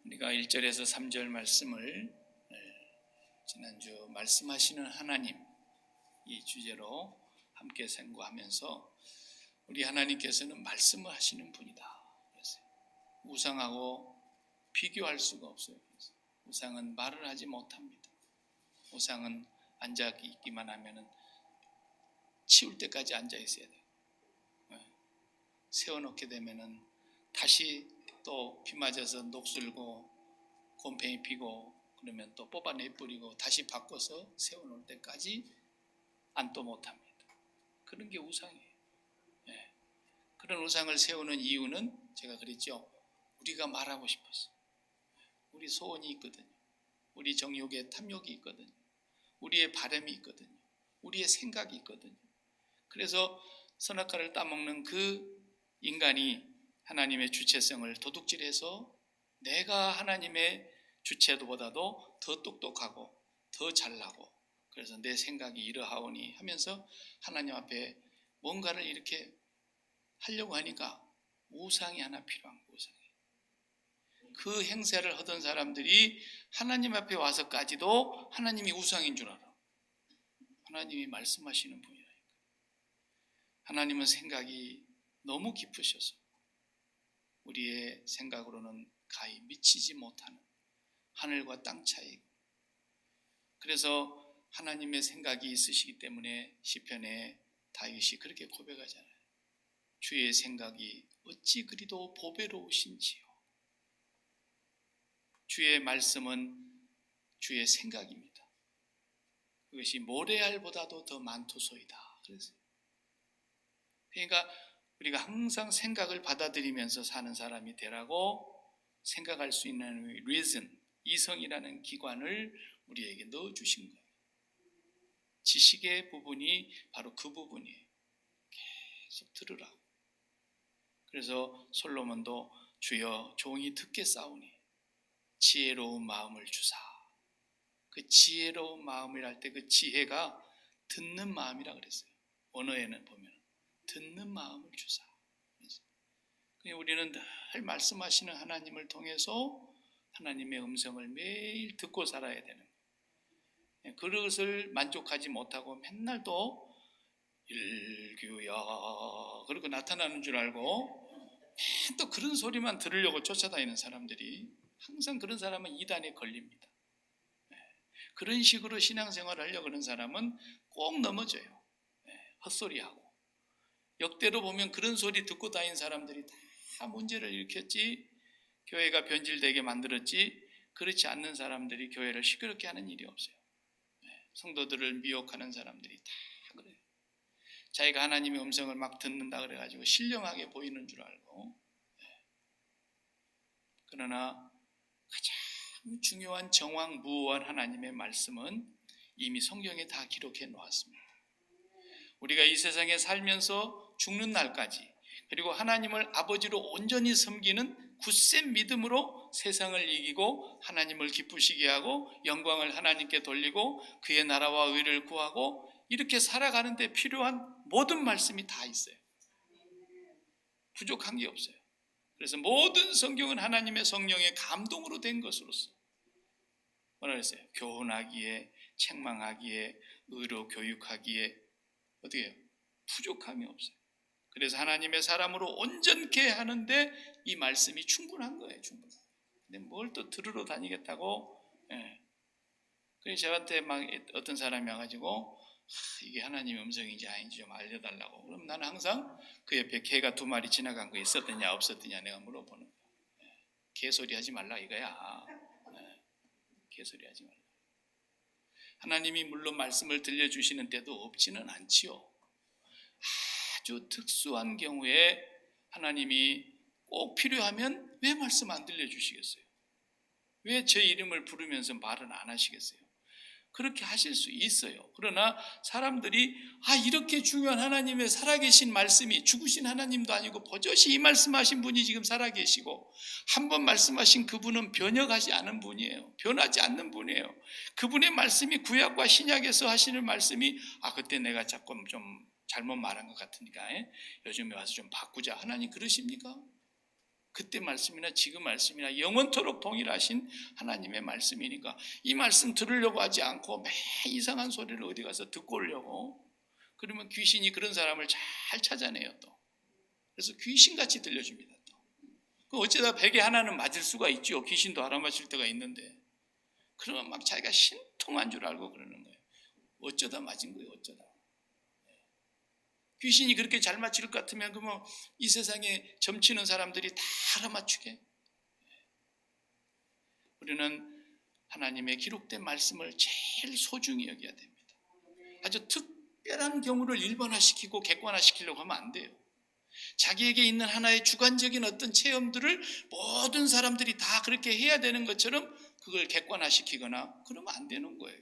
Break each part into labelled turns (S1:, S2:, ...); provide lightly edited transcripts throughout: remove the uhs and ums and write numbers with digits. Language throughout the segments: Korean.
S1: 우리가 1절에서 3절 말씀을 지난주 말씀하시는 하나님 이 주제로 함께 생고하면서 우리 하나님께서는 말씀을 하시는 분이다. 우상하고 비교할 수가 없어요. 우상은 말을 하지 못합니다. 우상은 앉아 있기만 하면은 치울 때까지 앉아 있어야 돼요. 세워놓게 되면은 다시 또 비 맞아서 녹슬고 곰팡이 피고 그러면 또 뽑아내 뿌리고 다시 바꿔서 세워놓을 때까지 안도 못합니다. 그런 게 우상이에요. 그런 우상을 세우는 이유는 제가 그랬죠. 우리가 말하고 싶어서. 우리 소원이 있거든요. 우리 정욕의 탐욕이 있거든요. 우리의 바람이 있거든요. 우리의 생각이 있거든요. 그래서 선악과를 따먹는 그 인간이 하나님의 주체성을 도둑질해서 내가 하나님의 주체도보다도 더 똑똑하고 더 잘나고 그래서 내 생각이 이러하오니 하면서 하나님 앞에 뭔가를 이렇게 하려고 하니까 우상이 하나 필요한 거예요. 그 행세를 하던 사람들이 하나님 앞에 와서까지도 하나님이 우상인 줄 알아. 하나님이 말씀하시는 분이라니까. 하나님은 생각이 너무 깊으셔서 우리의 생각으로는 가히 미치지 못하는 하늘과 땅 차이. 그래서 하나님의 생각이 있으시기 때문에 시편에 다윗이 그렇게 고백하잖아요. 주의 생각이 어찌 그리도 보배로우신지요. 주의 말씀은 주의 생각입니다. 그것이 모래알보다도 더 많도소이다. 그랬어요. 그러니까 우리가 항상 생각을 받아들이면서 사는 사람이 되라고 생각할 수 있는 reason, 이성이라는 기관을 우리에게 넣어주신 거예요. 지식의 부분이 바로 그 부분이에요. 계속 들으라고. 그래서 솔로몬도 주여 종이 듣게 싸우니 지혜로운 마음을 주사. 그 지혜로운 마음이랄 때 그 지혜가 듣는 마음이라 그랬어요. 언어에는 보면 듣는 마음을 주사. 우리는 늘 말씀하시는 하나님을 통해서 하나님의 음성을 매일 듣고 살아야 되는 거예요. 그것을 만족하지 못하고 맨날 또 일규야 그러고 나타나는 줄 알고 또 그런 소리만 들으려고 쫓아다니는 사람들이 항상 그런 사람은 이단에 걸립니다. 그런 식으로 신앙생활을 하려고 하는 사람은 꼭 넘어져요. 헛소리하고. 역대로 보면 그런 소리 듣고 다닌 사람들이 다 문제를 일으켰지, 교회가 변질되게 만들었지, 그렇지 않는 사람들이 교회를 시끄럽게 하는 일이 없어요. 성도들을 미혹하는 사람들이 다 그래요. 자기가 하나님의 음성을 막 듣는다 그래가지고 신령하게 보이는 줄 알고. 그러나 가장 중요한 정황무오한 하나님의 말씀은 이미 성경에 다 기록해 놓았습니다. 우리가 이 세상에 살면서 죽는 날까지 그리고 하나님을 아버지로 온전히 섬기는 굳센 믿음으로 세상을 이기고 하나님을 기쁘시게 하고 영광을 하나님께 돌리고 그의 나라와 의를 구하고 이렇게 살아가는 데 필요한 모든 말씀이 다 있어요. 부족한 게 없어요. 그래서 모든 성경은 하나님의 성령의 감동으로 된 것으로서 뭐라 그랬어요? 교훈하기에, 책망하기에, 의로 교육하기에 어떻게 해요? 부족함이 없어요. 그래서 하나님의 사람으로 온전케 하는데 이 말씀이 충분한 거예요. 충분한. 근데 뭘 또 들으러 다니겠다고. 그래서 저한테 막 어떤 사람이 와가지고 이게 하나님의 음성인지 아닌지 좀 알려달라고. 그럼 나는 항상 그 옆에 개가 2마리 지나간 거 있었더냐 없었더냐 내가 물어보는 거예요. 개소리 하지 말라 이거야. 개소리 하지 말라. 하나님이 물론 말씀을 들려주시는 때도 없지는 않지요. 아주 특수한 경우에 하나님이 꼭 필요하면 왜 말씀 안 들려주시겠어요? 왜 제 이름을 부르면서 말은 안 하시겠어요? 그렇게 하실 수 있어요. 그러나 사람들이 이렇게 중요한 하나님의 살아계신 말씀이 죽으신 하나님도 아니고 버젓이 이 말씀하신 분이 지금 살아계시고 한 번 말씀하신 그분은 변혁하지 않은 분이에요. 변하지 않는 분이에요. 그분의 말씀이 구약과 신약에서 하시는 말씀이 그때 내가 자꾸 좀 잘못 말한 것 같으니까 요즘에 와서 좀 바꾸자. 하나님 그러십니까? 그때 말씀이나 지금 말씀이나 영원토록 동일하신 하나님의 말씀이니까 이 말씀 들으려고 하지 않고 매 이상한 소리를 어디 가서 듣고 오려고 그러면 귀신이 그런 사람을 잘 찾아내요 또. 그래서 귀신같이 들려줍니다 또. 어쩌다 베개 하나는 맞을 수가 있죠. 귀신도 알아맞힐 때가 있는데 그러면 막 자기가 신통한 줄 알고 그러는 거예요. 어쩌다 맞은 거예요. 어쩌다. 귀신이 그렇게 잘 맞힐 것 같으면 그러면 이 세상에 점치는 사람들이 다 알아맞추게. 우리는 하나님의 기록된 말씀을 제일 소중히 여겨야 됩니다. 아주 특별한 경우를 일반화시키고 객관화시키려고 하면 안 돼요. 자기에게 있는 하나의 주관적인 어떤 체험들을 모든 사람들이 다 그렇게 해야 되는 것처럼 그걸 객관화시키거나 그러면 안 되는 거예요.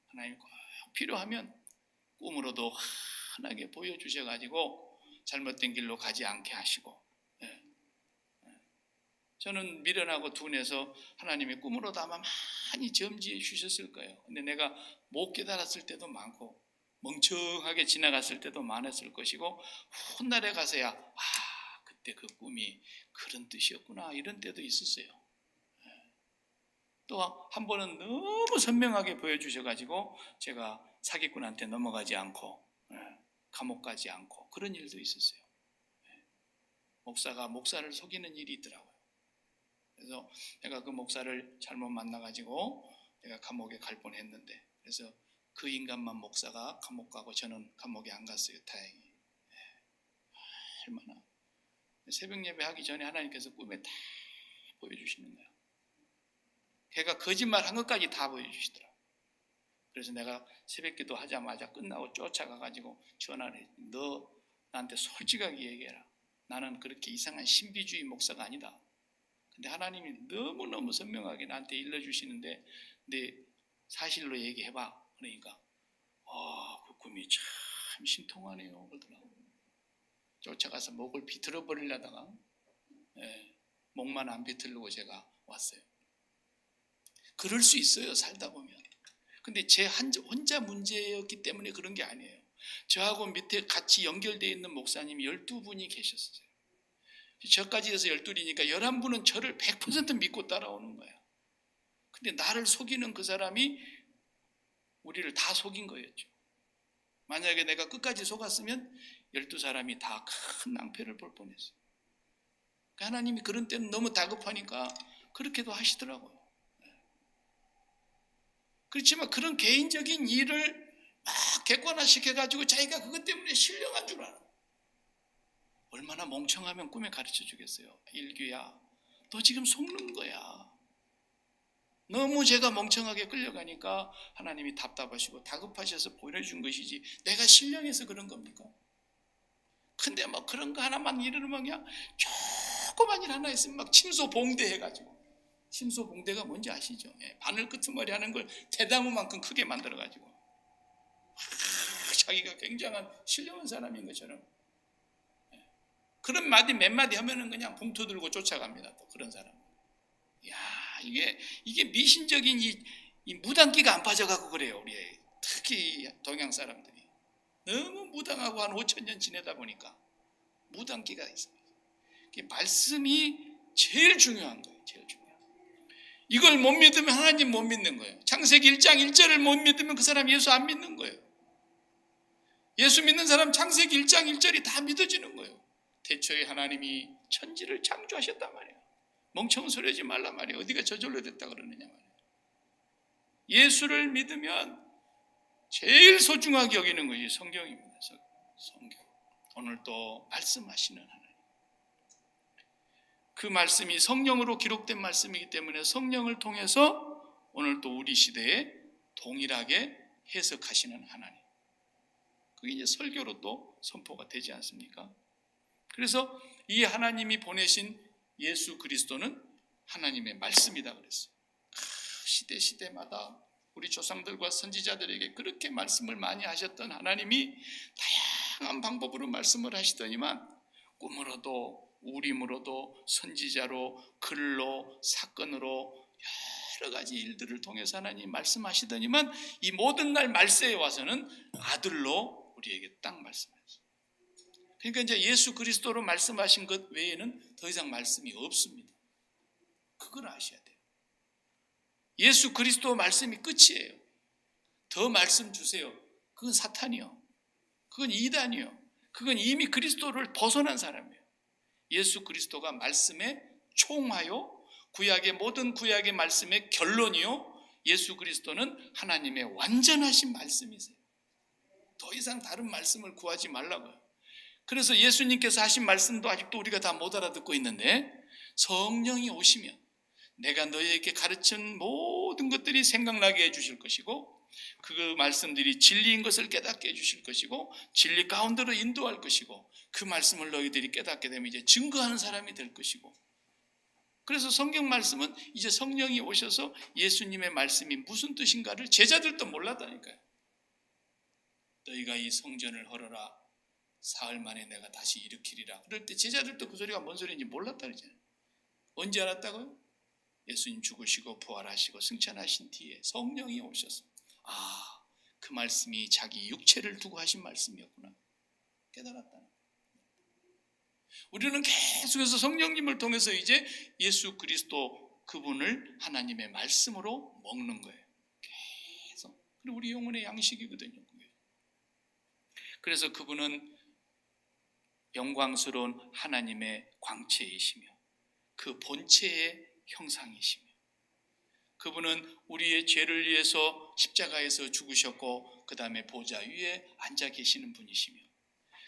S1: 하나님 꼭 필요하면 꿈으로도 환하게 보여주셔가지고 잘못된 길로 가지 않게 하시고, 저는 미련하고 둔해서 하나님의 꿈으로도 아마 많이 점지해 주셨을 거예요. 근데 내가 못 깨달았을 때도 많고 멍청하게 지나갔을 때도 많았을 것이고 훗날에 가서야 그때 그 꿈이 그런 뜻이었구나 이런 때도 있었어요. 또 한 번은 너무 선명하게 보여주셔가지고 제가 사기꾼한테 넘어가지 않고 감옥 가지 않고 그런 일도 있었어요. 목사가 목사를 속이는 일이 있더라고요. 그래서 내가 그 목사를 잘못 만나가지고 내가 감옥에 갈 뻔했는데 그래서 그 인간만 목사가 감옥 가고 저는 감옥에 안 갔어요. 다행히. 얼마나 새벽 예배 하기 전에 하나님께서 꿈에 다 보여주시는 거야. 걔가 거짓말 한 것까지 다 보여주시더라고. 그래서 내가 새벽기도 하자마자 끝나고 쫓아가가지고 전화를 해. 너 나한테 솔직하게 얘기해라. 나는 그렇게 이상한 신비주의 목사가 아니다. 근데 하나님이 너무너무 선명하게 나한테 일러주시는데 네 사실로 얘기해봐. 그러니까 그 꿈이 참 신통하네요. 그러더라고. 쫓아가서 목을 비틀어 버리려다가 목만 안 비틀고 제가 왔어요. 그럴 수 있어요. 살다 보면. 근데 제 혼자 문제였기 때문에 그런 게 아니에요. 저하고 밑에 같이 연결되어 있는 목사님이 12분이 계셨어요. 저까지 해서 12이니까 11분은 저를 100% 믿고 따라오는 거야. 근데 나를 속이는 그 사람이 우리를 다 속인 거였죠. 만약에 내가 끝까지 속았으면 12사람이 다 큰 낭패를 볼 뻔했어요. 하나님이 그런 때는 너무 다급하니까 그렇게도 하시더라고요. 그렇지만 그런 개인적인 일을 막 객관화시켜가지고 자기가 그것 때문에 신령한 줄 알아. 얼마나 멍청하면 꿈에 가르쳐 주겠어요. 일규야, 너 지금 속는 거야. 너무 제가 멍청하게 끌려가니까 하나님이 답답하시고 다급하셔서 보내준 것이지 내가 신령해서 그런 겁니까? 근데 막 그런 거 하나만 이르면 그냥 조그만 일 하나 있으면 막 침소봉대 해가지고, 침소봉대가 뭔지 아시죠? 바늘 끄트머리 하는 걸 대나무만큼 크게 만들어가지고 자기가 굉장한 신령한 사람인 것처럼 그런 몇 마디 하면은 그냥 봉투 들고 쫓아갑니다. 또 그런 사람. 야, 이게 미신적인 이 무당기가 안 빠져가고 그래요. 우리 특히 동양 사람들이 너무 무당하고 한 5,000년 지내다 보니까 무당기가 있어요. 말씀이 제일 중요한 거예요. 제일 중요한. 이걸 못 믿으면 하나님 못 믿는 거예요. 창세기 1장 1절을 못 믿으면 그 사람 예수 안 믿는 거예요. 예수 믿는 사람 창세기 1장 1절이 다 믿어지는 거예요. 태초에 하나님이 천지를 창조하셨단 말이에요. 멍청한 소리 하지 말란 말이에요. 어디가 저절로 됐다 그러느냐 말이에요. 예수를 믿으면 제일 소중하게 여기는 것이 성경입니다. 성경. 오늘 또 말씀하시는 하나님. 그 말씀이 성령으로 기록된 말씀이기 때문에 성령을 통해서 오늘 또 우리 시대에 동일하게 해석하시는 하나님. 그게 이제 설교로 또 선포가 되지 않습니까? 그래서 이 하나님이 보내신 예수 그리스도는 하나님의 말씀이다 그랬어요. 시대마다 우리 조상들과 선지자들에게 그렇게 말씀을 많이 하셨던 하나님이 다양한 방법으로 말씀을 하시더니만 꿈으로도 우림으로도 선지자로 글로 사건으로 여러 가지 일들을 통해서 하나님 말씀하시더니만 이 모든 날 말세에 와서는 아들로 우리에게 딱 말씀하셨어요. 그러니까 이제 예수 그리스도로 말씀하신 것 외에는 더 이상 말씀이 없습니다. 그걸 아셔야 돼요. 예수 그리스도 말씀이 끝이에요. 더 말씀 주세요. 그건 사탄이요. 그건 이단이요. 그건 이미 그리스도를 벗어난 사람이에요. 예수 그리스도가 말씀의 총하요, 구약의 모든 구약의 말씀의 결론이요, 예수 그리스도는 하나님의 완전하신 말씀이세요. 더 이상 다른 말씀을 구하지 말라고요. 그래서 예수님께서 하신 말씀도 아직도 우리가 다 못 알아듣고 있는데, 성령이 오시면 내가 너희에게 가르친 모든 것들이 생각나게 해주실 것이고, 그 말씀들이 진리인 것을 깨닫게 해주실 것이고, 진리 가운데로 인도할 것이고, 그 말씀을 너희들이 깨닫게 되면 이제 증거하는 사람이 될 것이고, 그래서 성경 말씀은 이제 성령이 오셔서 예수님의 말씀이 무슨 뜻인가를 제자들도 몰랐다니까요. 너희가 이 성전을 헐어라, 사흘 만에 내가 다시 일으키리라. 그럴 때 제자들도 그 소리가 뭔 소리인지 몰랐다 그러잖아요. 언제 알았다고요? 예수님 죽으시고 부활하시고 승천하신 뒤에 성령이 오셔서, 아, 그 말씀이 자기 육체를 두고 하신 말씀이었구나 깨달았다. 우리는 계속해서 성령님을 통해서 이제 예수 그리스도 그분을 하나님의 말씀으로 먹는 거예요. 계속. 그리고 우리 영혼의 양식이거든요. 그래서 그분은 영광스러운 하나님의 광채이시며 그 본체의 형상이시며, 그분은 우리의 죄를 위해서 십자가에서 죽으셨고 그 다음에 보좌 위에 앉아 계시는 분이시며,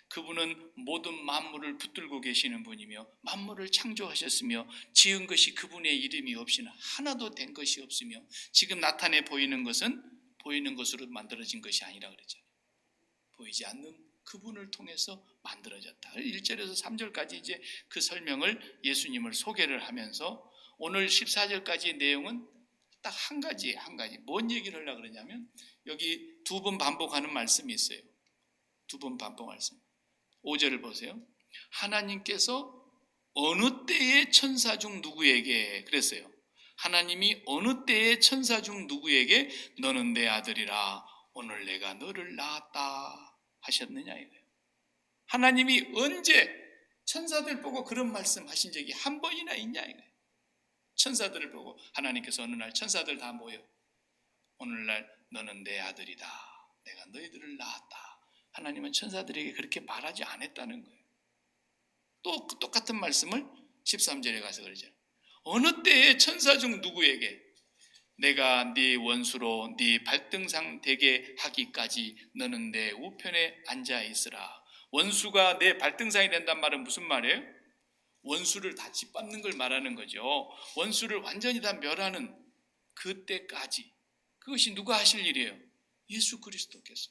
S1: 그분은 모든 만물을 붙들고 계시는 분이며, 만물을 창조하셨으며 지은 것이 그분의 이름이 없이는 하나도 된 것이 없으며, 지금 나타내 보이는 것은 보이는 것으로 만들어진 것이 아니라 그랬잖아요. 보이지 않는 그분을 통해서 만들어졌다. 1절에서 3절까지 이제 그 설명을 예수님을 소개를 하면서, 오늘 14절까지의 내용은 딱 한 가지 뭔 얘기를 하려고 그러냐면, 여기 두 번 반복하는 말씀이 있어요. 두 번 반복 말씀. 5절을 보세요. 하나님께서 어느 때의 천사 중 누구에게 그랬어요. 하나님이 어느 때의 천사 중 누구에게 너는 내 아들이라 오늘 내가 너를 낳았다 하셨느냐 이거예요. 하나님이 언제 천사들 보고 그런 말씀 하신 적이 한 번이나 있냐 이거예요. 천사들을 보고 하나님께서 어느 날 천사들 다 모여 오늘날 너는 내 아들이다, 내가 너희들을 낳았다. 하나님은 천사들에게 그렇게 말하지 않았다는 거예요. 또 똑같은 말씀을 13절에 가서 그러죠. 어느 때에 천사 중 누구에게 내가 네 원수로 네 발등상 되게 하기까지 너는 내 우편에 앉아 있으라. 원수가 내 발등상이 된단 말은 무슨 말이에요? 원수를 다 짓밟는 걸 말하는 거죠. 원수를 완전히 다 멸하는 그때까지. 그것이 누가 하실 일이에요? 예수 그리스도께서.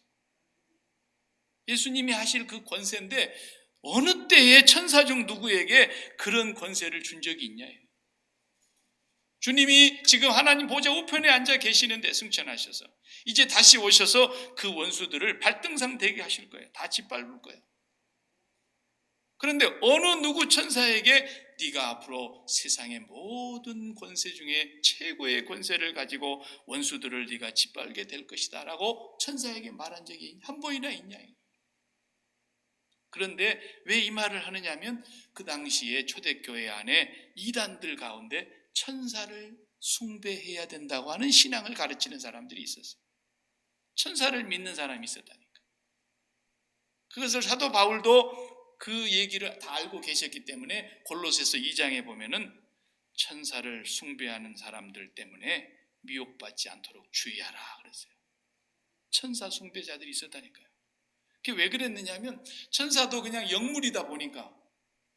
S1: 예수님이 하실 그 권세인데, 어느 때에 천사 중 누구에게 그런 권세를 준 적이 있냐? 주님이 지금 하나님 보좌 우편에 앉아 계시는데 승천하셔서 이제 다시 오셔서 그 원수들을 발등상 되게 하실 거예요. 다 짓밟을 거예요. 그런데 어느 누구 천사에게 네가 앞으로 세상의 모든 권세 중에 최고의 권세를 가지고 원수들을 네가 짓밟게 될 것이다 라고 천사에게 말한 적이 한 번이나 있냐? 그런데 왜 이 말을 하느냐면, 그 당시에 초대교회 안에 이단들 가운데 천사를 숭배해야 된다고 하는 신앙을 가르치는 사람들이 있었어요. 천사를 믿는 사람이 있었다니까. 그것을 사도 바울도 그 얘기를 다 알고 계셨기 때문에 골로새서 2장에 보면은 천사를 숭배하는 사람들 때문에 미혹받지 않도록 주의하라 그랬어요. 천사 숭배자들이 있었다니까요. 그게 왜 그랬느냐 하면, 천사도 그냥 영물이다 보니까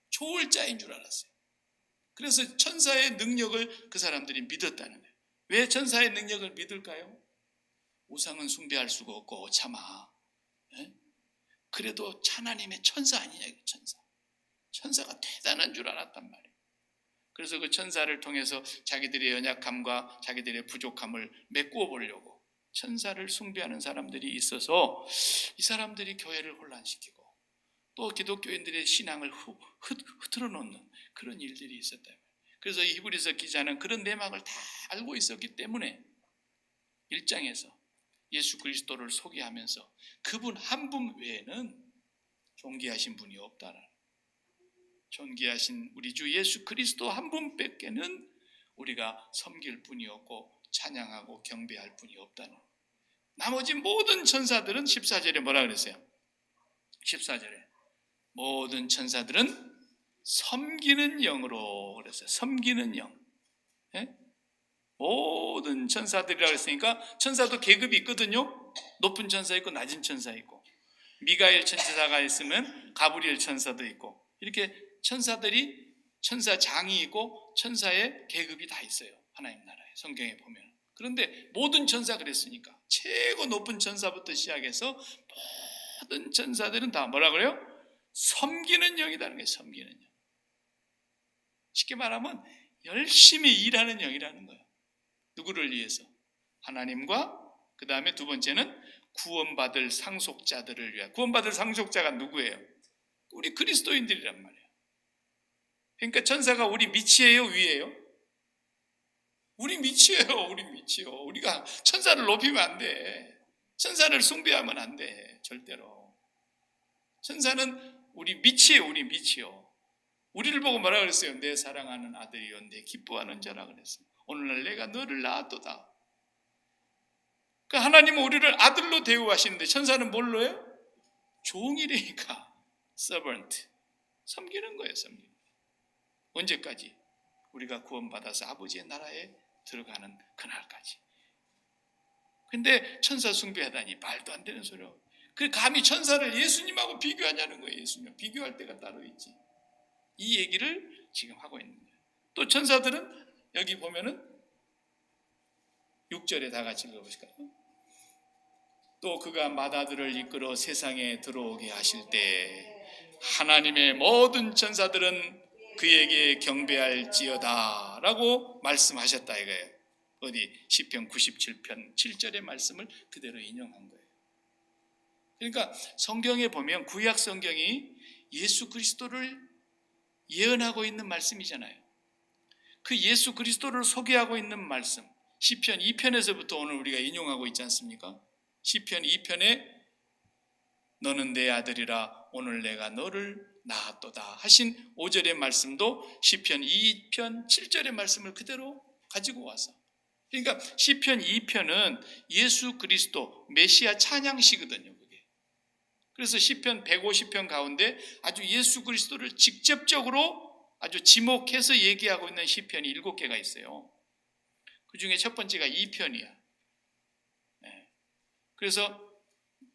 S1: 초월자인 줄 알았어요. 그래서 천사의 능력을 그 사람들이 믿었다는 거예요. 왜 천사의 능력을 믿을까요? 우상은 숭배할 수가 없고 참아. 예? 그래도 하나님의 천사 아니냐, 천사. 천사가 대단한 줄 알았단 말이에요. 그래서 그 천사를 통해서 자기들의 연약함과 자기들의 부족함을 메꾸어 보려고 천사를 숭배하는 사람들이 있어서 이 사람들이 교회를 혼란시키고 또 기독교인들의 신앙을 흐트러 놓는 그런 일들이 있었다. 그래서 이 히브리서 기자는 그런 내막을 다 알고 있었기 때문에 1장에서 예수 그리스도를 소개하면서 그분 한 분 외에는 존귀하신 분이 없다는, 존귀하신 우리 주 예수 그리스도 한 분밖에는 우리가 섬길 분이 없고 찬양하고 경배할 분이 없다는. 나머지 모든 천사들은 14절에 뭐라 그랬어요? 14절에 모든 천사들은 섬기는 영으로 그랬어요. 섬기는 영. 예? 모든 천사들이라고 했으니까 천사도 계급이 있거든요. 높은 천사 있고 낮은 천사 있고, 미가엘 천사가 있으면 가브리엘 천사도 있고, 이렇게 천사들이 천사장이 있고 천사의 계급이 다 있어요. 하나님 나라에 성경에 보면. 그런데 모든 천사 그랬으니까 최고 높은 천사부터 시작해서 모든 천사들은 다 뭐라 그래요? 섬기는 영이라는 거예요. 섬기는 영. 쉽게 말하면 열심히 일하는 영이라는 거예요. 누구를 위해서? 하나님과, 그 다음에 두 번째는 구원받을 상속자들을 위해. 구원받을 상속자가 누구예요? 우리 그리스도인들이란 말이에요. 그러니까 천사가 우리 밑이에요, 위에요? 우리 밑이에요. 우리 밑이요. 우리가 천사를 높이면 안 돼. 천사를 숭배하면 안 돼. 절대로. 천사는 우리 밑이에요. 우리 밑이요. 우리를 보고 뭐라 그랬어요? 내 사랑하는 아들이요, 내 기뻐하는 자라 그랬어요. 오늘날 내가 너를 낳았도다. 그러니까 하나님은 우리를 아들로 대우하시는데 천사는 뭘로 해요? 종이래니까. servant. 섬기는 거예요. 섬기는 거예요. 언제까지? 우리가 구원받아서 아버지의 나라에 들어가는 그날까지. 근데 천사 숭배하다니 말도 안 되는 소리요. 그 감히 천사를 예수님하고 비교하냐는 거예요. 예수님 비교할 때가 따로 있지. 이 얘기를 지금 하고 있는 거예요. 또 천사들은 여기 보면은 6절에 다 같이 읽어보실까요? 또 그가 맏아들을 이끌어 세상에 들어오게 하실 때 하나님의 모든 천사들은 그에게 경배할지어다 라고 말씀하셨다 이거예요. 어디 시편 97편 7절의 말씀을 그대로 인용한 거예요. 그러니까 성경에 보면 구약 성경이 예수 그리스도를 예언하고 있는 말씀이잖아요. 그 예수 그리스도를 소개하고 있는 말씀, 시편 2편에서부터 오늘 우리가 인용하고 있지 않습니까? 시편 2편에 너는 내 아들이라 오늘 내가 너를 낳았도다 하신 5절의 말씀도 시편 2편 7절의 말씀을 그대로 가지고 와서, 그러니까 시편 2편은 예수 그리스도 메시아 찬양시거든요. 그게. 그래서 시편 150편 가운데 아주 예수 그리스도를 직접적으로 아주 지목해서 얘기하고 있는 시편이 7개가 있어요. 그 중에 첫 번째가 2편이야. 그래서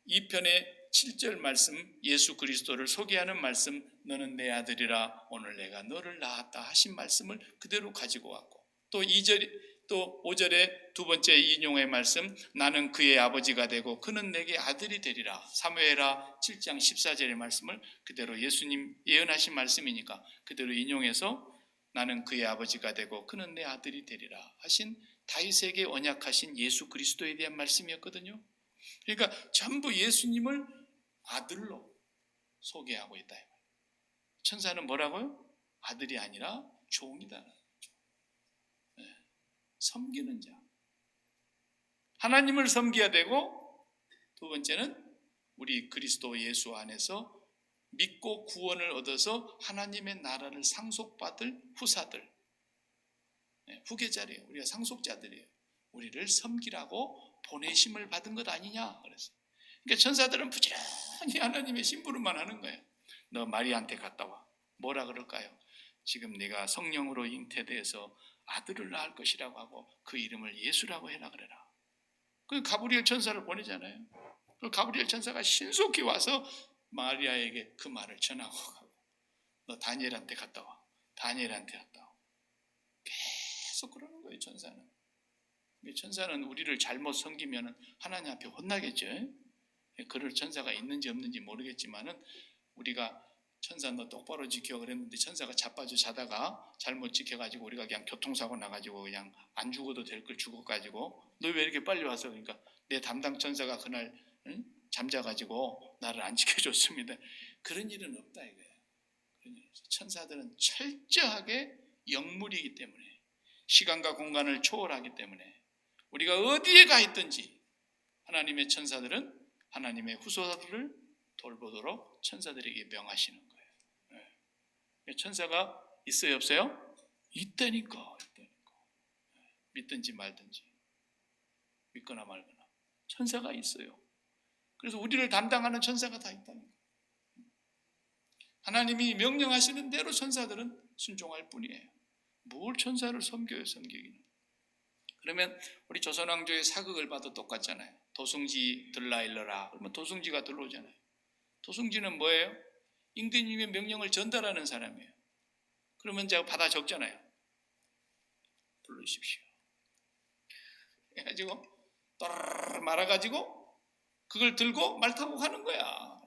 S1: 2편의 7절 말씀, 예수 그리스도를 소개하는 말씀, 너는 내 아들이라 오늘 내가 너를 낳았다 하신 말씀을 그대로 가지고 왔고, 또 2절, 또 5절의 두 번째 인용의 말씀, 나는 그의 아버지가 되고 그는 내게 아들이 되리라. 사무엘하 7장 14절의 말씀을 그대로 예수님 예언하신 말씀이니까 그대로 인용해서 나는 그의 아버지가 되고 그는 내 아들이 되리라 하신 다윗에게 언약하신 예수 그리스도에 대한 말씀이었거든요. 그러니까 전부 예수님을 아들로 소개하고 있다. 천사는 뭐라고요? 아들이 아니라 종이다. 섬기는 자. 하나님을 섬겨야 되고, 두 번째는 우리 그리스도 예수 안에서 믿고 구원을 얻어서 하나님의 나라를 상속받을 후사들, 후계자래요. 우리가 상속자들이에요. 우리를 섬기라고 보내심을 받은 것 아니냐 그랬어요. 그러니까 천사들은 부지런히 하나님의 심부름만 하는 거예요. 너 마리아한테 갔다 와. 뭐라 그럴까요? 지금 네가 성령으로 잉태돼서 아들을 낳을 것이라고 하고 그 이름을 예수라고 해라 그래라. 그 가브리엘 천사를 보내잖아요. 그 가브리엘 천사가 신속히 와서 마리아에게 그 말을 전하고 가고, 너 다니엘한테 갔다 와. 다니엘한테 갔다 와. 계속 그러는 거예요. 천사는. 천사는 우리를 잘못 섬기면 하나님 앞에 혼나겠죠. 그럴 천사가 있는지 없는지 모르겠지만은 우리가 천사 너 똑바로 지켜 그랬는데 천사가 자빠져 자다가 잘못 지켜가지고 우리가 그냥 교통사고 나가지고 그냥 안 죽어도 될 걸 죽어가지고 너 왜 이렇게 빨리 와서, 그러니까 내 담당 천사가 그날 잠자가지고 나를 안 지켜줬습니다. 그런 일은 없다 이거예요. 천사들은 철저하게 영물이기 때문에, 시간과 공간을 초월하기 때문에 우리가 어디에 가 있든지 하나님의 천사들은 하나님의 후손들을 돌보도록 천사들에게 명하시는 거예요. 천사가 있어요, 없어요? 있다니까. 믿든지 말든지, 믿거나 말거나 천사가 있어요. 그래서 우리를 담당하는 천사가 다 있다니까. 하나님이 명령하시는 대로 천사들은 순종할 뿐이에요. 뭘 천사를 섬겨요, 섬기기는. 그러면 우리 조선왕조의 사극을 봐도 똑같잖아요. 도승지 들라 일러라. 그러면 도승지가 들어오잖아요. 도승지는 뭐예요? 임금님의 명령을 전달하는 사람이에요. 그러면 제가 받아 적잖아요. 부르십시오. 해가지고 또르르 말아가지고 그걸 들고 말 타고 가는 거야.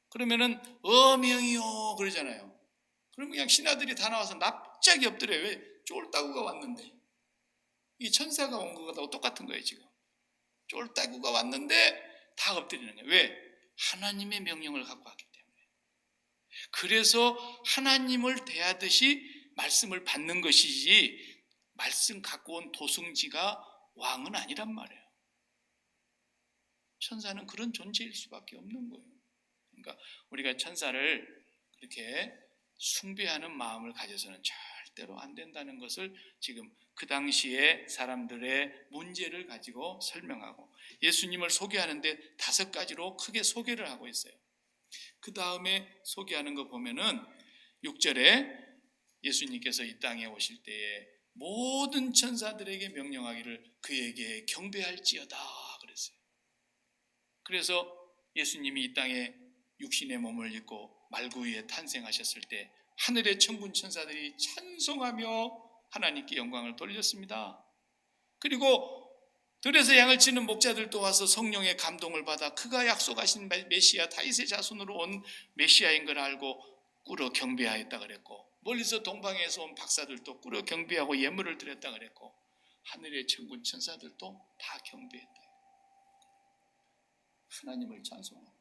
S1: 그러면은 어명이요 그러잖아요. 그럼 그냥 신하들이 다 나와서 납작이 엎드려요. 왜? 쫄따구가 왔는데. 이 천사가 온 것하고 똑같은 거예요 지금. 쫄따구가 왔는데 다 엎드리는 거예요. 왜? 하나님의 명령을 갖고 왔기 때문에. 그래서 하나님을 대하듯이 말씀을 받는 것이지 말씀 갖고 온 도승지가 왕은 아니란 말이에요. 천사는 그런 존재일 수밖에 없는 거예요. 그러니까 우리가 천사를 그렇게 숭배하는 마음을 가져서는 절대로 안 된다는 것을 지금 그 당시에 사람들의 문제를 가지고 설명하고 예수님을 소개하는데 5가지로 크게 소개를 하고 있어요. 그 다음에 소개하는 거 보면은 6절에 예수님께서 이 땅에 오실 때에 모든 천사들에게 명령하기를 그에게 경배할지어다 그랬어요. 그래서 예수님이 이 땅에 육신의 몸을 입고 말구 위에 탄생하셨을 때 하늘의 천군 천사들이 찬송하며 하나님께 영광을 돌렸습니다. 그리고 들에서 양을 치는 목자들도 와서 성령의 감동을 받아 그가 약속하신 메시아 다윗의 자손으로 온 메시아인 걸 알고 꿇어 경배하였다 그랬고, 멀리서 동방에서 온 박사들도 꿇어 경배하고 예물을 드렸다 그랬고, 하늘의 천군 천사들도 다 경배했다. 하나님을 찬송합니다.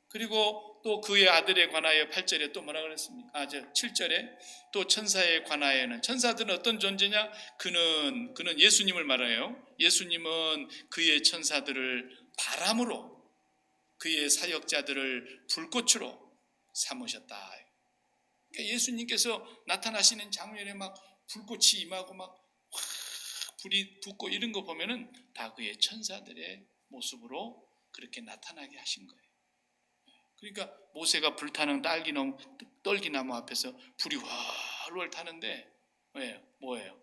S1: 그리고 또 그의 아들에 관하여 8절에 또 뭐라 그랬습니까? 7절에 또 천사에 관하여는, 천사들은 어떤 존재냐? 그는 예수님을 말해요. 예수님은 그의 천사들을 바람으로, 그의 사역자들을 불꽃으로 삼으셨다. 그러니까 예수님께서 나타나시는 장면에 막 불꽃이 임하고 막 불이 붙고 이런 거 보면은 다 그의 천사들의 모습으로 그렇게 나타나게 하신 거예요. 그러니까 모세가 불타는 떨기나무 앞에서 불이 활활 타는데 왜? 뭐예요?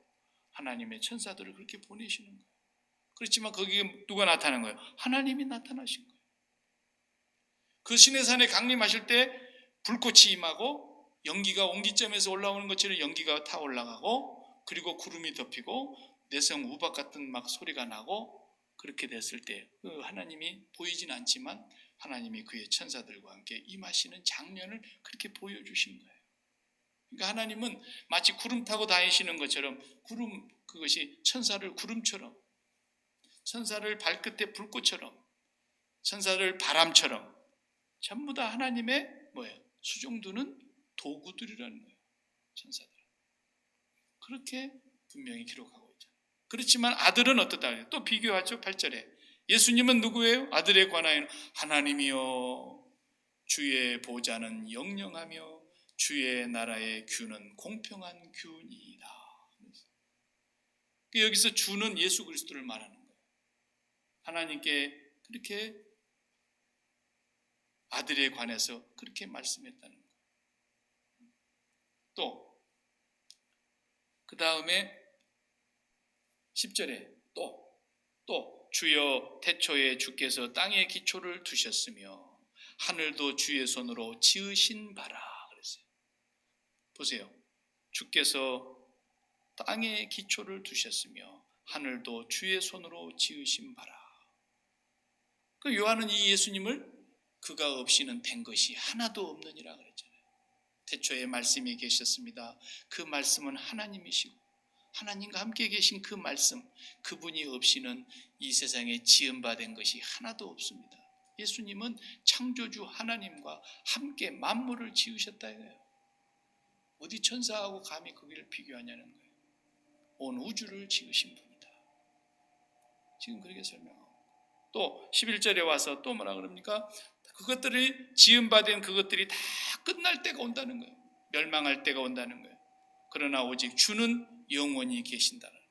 S1: 하나님의 천사들을 그렇게 보내시는 거예요. 그렇지만 거기에 누가 나타난 거예요? 하나님이 나타나신 거예요. 그 시내산에 강림하실 때 불꽃이 임하고 연기가 옹기점에서 올라오는 것처럼 연기가 타 올라가고, 그리고 구름이 덮이고 내성 우박 같은 막 소리가 나고, 그렇게 됐을 때 하나님이 보이진 않지만 하나님이 그의 천사들과 함께 임하시는 장면을 그렇게 보여주신 거예요. 그러니까 하나님은 마치 구름 타고 다니시는 것처럼, 그것이 천사를 구름처럼, 천사를 발끝에 불꽃처럼, 천사를 바람처럼 전부 다 하나님의 뭐예요? 수종두는 도구들이라는 거예요. 천사들. 그렇게 분명히 기록하고 있죠. 그렇지만 아들은 어떻다? 또 비교하죠. 8절에 예수님은 누구예요? 아들에 관하여는 하나님이여 주의 보좌는 영영하며 주의 나라의 규는 공평한 규니이다. 여기서 주는 예수 그리스도를 말하는 거예요. 하나님께 그렇게 아들에 관해서 그렇게 말씀했다는 거예요. 또 그 다음에 10절에 또 주여 태초에 주께서 땅에 기초를 두셨으며 하늘도 주의 손으로 지으신 바라 그랬어요. 보세요. 주께서 땅에 기초를 두셨으며 하늘도 주의 손으로 지으신 바라. 그 요한은 이 예수님을 그가 없이는 된 것이 하나도 없느니라 그랬잖아요. 태초에 말씀이 계셨습니다. 그 말씀은 하나님이시고 하나님과 함께 계신 그 말씀, 그분이 없이는 이 세상에 지음받은 것이 하나도 없습니다. 예수님은 창조주 하나님과 함께 만물을 지으셨다 이거예요. 어디 천사하고 감히 거기를 비교하냐는 거예요. 온 우주를 지으신 분이다. 지금 그렇게 설명하고, 또 11절에 와서 또 뭐라 그럽니까? 그것들이 지음받은 그것들이 다 끝날 때가 온다는 거예요. 멸망할 때가 온다는 거예요. 그러나 오직 주는 영원히 계신다는 거예요.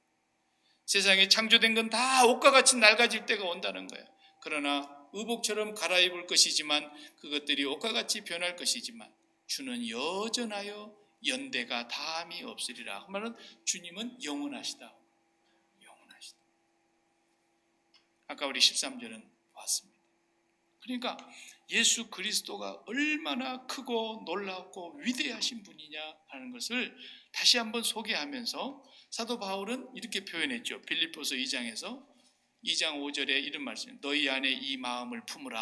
S1: 세상에 창조된 건 다 옷과 같이 낡아질 때가 온다는 거예요. 그러나 의복처럼 갈아입을 것이지만 그것들이 옷과 같이 변할 것이지만 주는 여전하여 연대가 다함이 없으리라. 그 말은 주님은 영원하시다. 영원하시다. 아까 우리 13절은 봤습니다. 그러니까 예수 그리스도가 얼마나 크고 놀랍고 위대하신 분이냐 하는 것을 다시 한번 소개하면서 사도 바울은 이렇게 표현했죠. 빌립보서 2장에서 2장 5절에 이런 말씀, 너희 안에 이 마음을 품으라.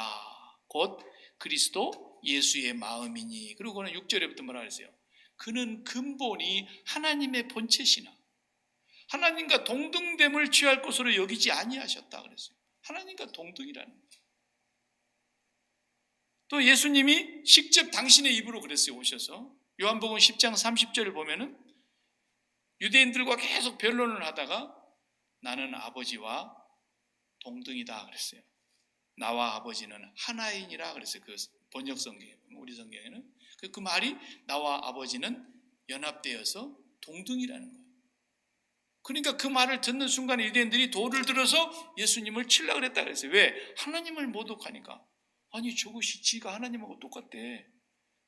S1: 곧 그리스도 예수의 마음이니. 그리고는 6절에부터 뭐라 그랬어요? 그는 근본이 하나님의 본체시나 하나님과 동등됨을 취할 것으로 여기지 아니하셨다 그랬어요. 하나님과 동등이라는 거예요. 또 예수님이 직접 당신의 입으로 그랬어요. 오셔서 요한복음 10장 30절을 보면은 유대인들과 계속 변론을 하다가 나는 아버지와 동등이다 그랬어요. 나와 아버지는 하나이니라 그랬어요. 그 번역 성경, 우리 성경에는 그 말이 나와 아버지는 연합되어서 동등이라는 거예요. 그러니까 그 말을 듣는 순간에 유대인들이 돌을 들어서 예수님을 치려고 그랬다 그랬어요. 왜? 하나님을 모독하니까. 아니 저것이 지가 하나님하고 똑같대.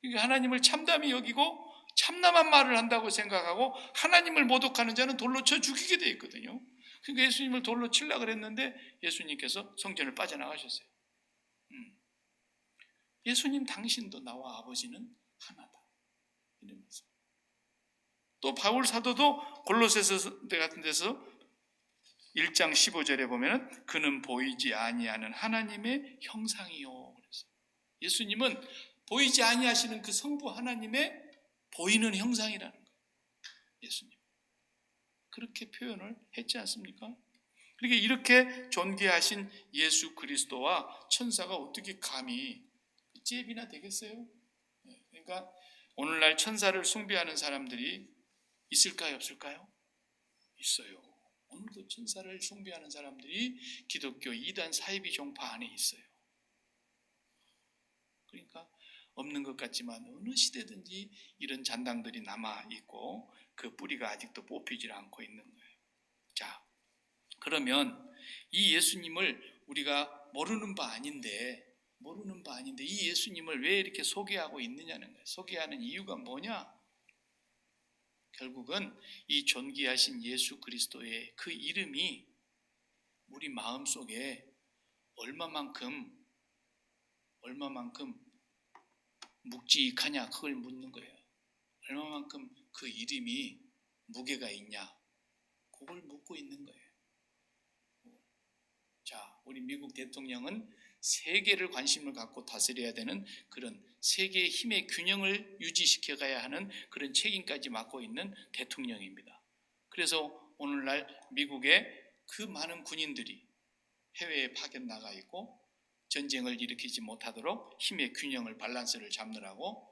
S1: 그러니까 하나님을 참담히 여기고 참남한 말을 한다고 생각하고 하나님을 모독하는 자는 돌로 쳐 죽이게 돼 있거든요. 그러니까 예수님을 돌로 치려고 그랬는데 예수님께서 성전을 빠져나가셨어요. 예수님 당신도 나와 아버지는 하나다. 이러면서. 또 바울 사도도 골로새서 같은 데서 1장 15절에 보면 그는 보이지 아니하는 하나님의 형상이요. 그래서 예수님은 보이지 아니하시는 그 성부 하나님의 보이는 형상이라는 거예요. 예수님. 그렇게 표현을 했지 않습니까? 그러니까 이렇게 존귀하신 예수 그리스도와 천사가 어떻게 감히 잽이나 되겠어요? 그러니까 오늘날 천사를 숭배하는 사람들이 있을까요? 없을까요? 있어요. 오늘도 천사를 숭배하는 사람들이 기독교 이단 사이비 종파 안에 있어요. 그러니까 없는 것 같지만 어느 시대든지 이런 잔당들이 남아있고 그 뿌리가 아직도 뽑히질 않고 있는 거예요. 자, 그러면 이 예수님을 우리가 모르는 바 아닌데 이 예수님을 왜 이렇게 소개하고 있느냐는 거예요. 소개하는 이유가 뭐냐? 결국은 이 존귀하신 예수 그리스도의 그 이름이 우리 마음속에 얼마만큼 묵직하냐 그걸 묻는 거예요. 얼마만큼 그 이름이 무게가 있냐 그걸 묻고 있는 거예요. 자, 우리 미국 대통령은 세계를 관심을 갖고 다스려야 되는 그런 세계의 힘의 균형을 유지시켜 가야 하는 그런 책임까지 맡고 있는 대통령입니다. 그래서 오늘날 미국의 그 많은 군인들이 해외에 파견 나가 있고 전쟁을 일으키지 못하도록 힘의 균형을 밸런스를 잡느라고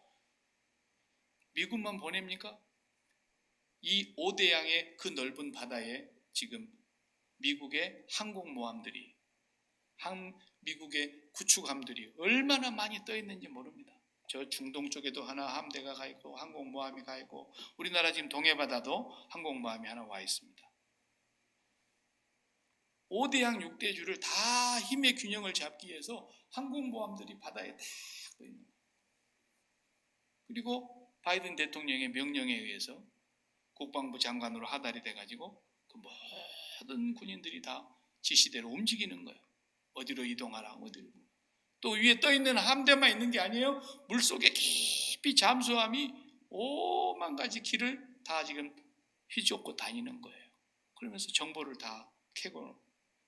S1: 미국만 보냅니까? 이 오대양의 그 넓은 바다에 지금 미국의 항공모함들이 미국의 구축함들이 얼마나 많이 떠 있는지 모릅니다. 저 중동 쪽에도 하나 함대가 가 있고 항공모함이 가 있고 우리나라 지금 동해바다도 항공모함이 하나 와 있습니다. 5대양 6대주를 다 힘의 균형을 잡기 위해서 항공모함들이 바다에 다 떠 있는 거예요. 그리고 바이든 대통령의 명령에 의해서 국방부 장관으로 하달이 돼가지고 그 모든 군인들이 다 지시대로 움직이는 거예요. 어디로 이동하라, 어디로. 또 위에 떠 있는 함대만 있는 게 아니에요. 물속에 깊이 잠수함이 오만 가지 길을 다 지금 휘젓고 다니는 거예요. 그러면서 정보를 다 캐고.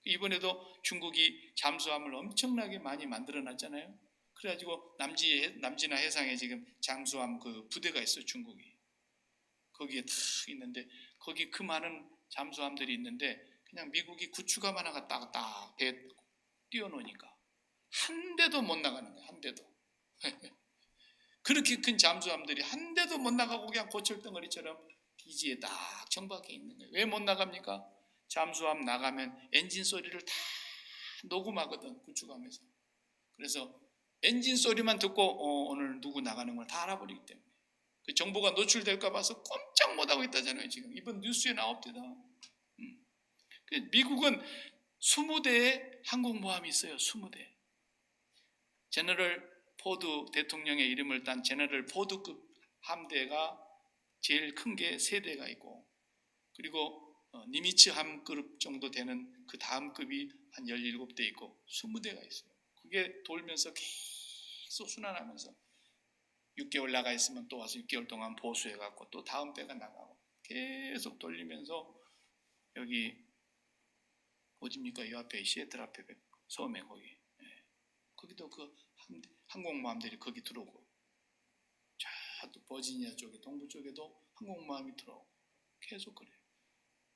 S1: 이번에도 중국이 잠수함을 엄청나게 많이 만들어 놨잖아요. 그래가지고 남지나 해상에 지금 잠수함 그 부대가 있어, 중국이. 거기에 다 있는데, 거기 그 많은 잠수함들이 있는데, 그냥 미국이 구축함 하나가 딱 배에 띄워놓으니까 한 대도 못 나가는 거예요. 한 대도. 그렇게 큰 잠수함들이 한 대도 못 나가고 그냥 고철덩어리처럼 기지에 딱 정박해 있는 거예요. 왜 못 나갑니까? 잠수함 나가면 엔진 소리를 다 녹음하거든, 구축하면서. 그래서 엔진 소리만 듣고 오늘 누구 나가는 걸 다 알아버리기 때문에 그 정보가 노출될까 봐서 꼼짝 못하고 있다잖아요. 지금 이번 뉴스에 나옵니다. 미국은 20대의 항공모함이 있어요. 20대. 제너럴 포드 대통령의 이름을 딴 제너럴 포드급 함대가 제일 큰 게 3대가 있고, 그리고 니미츠 함급 정도 되는 그 다음 급이 한 17대 있고 20대가 있어요. 그게 돌면서 계속 순환하면서 6개월 나가 있으면 또 와서 6개월 동안 보수해갖고 또 다음 배가 나가고 계속 돌리면서, 여기 어디입니까? 이 앞에 시애틀 앞에 섬에 거기, 거기도 그 항공모함들이 거기 들어오고, 또 버지니아 쪽에 동부 쪽에도 항공모함이 들어오고 계속 그래요.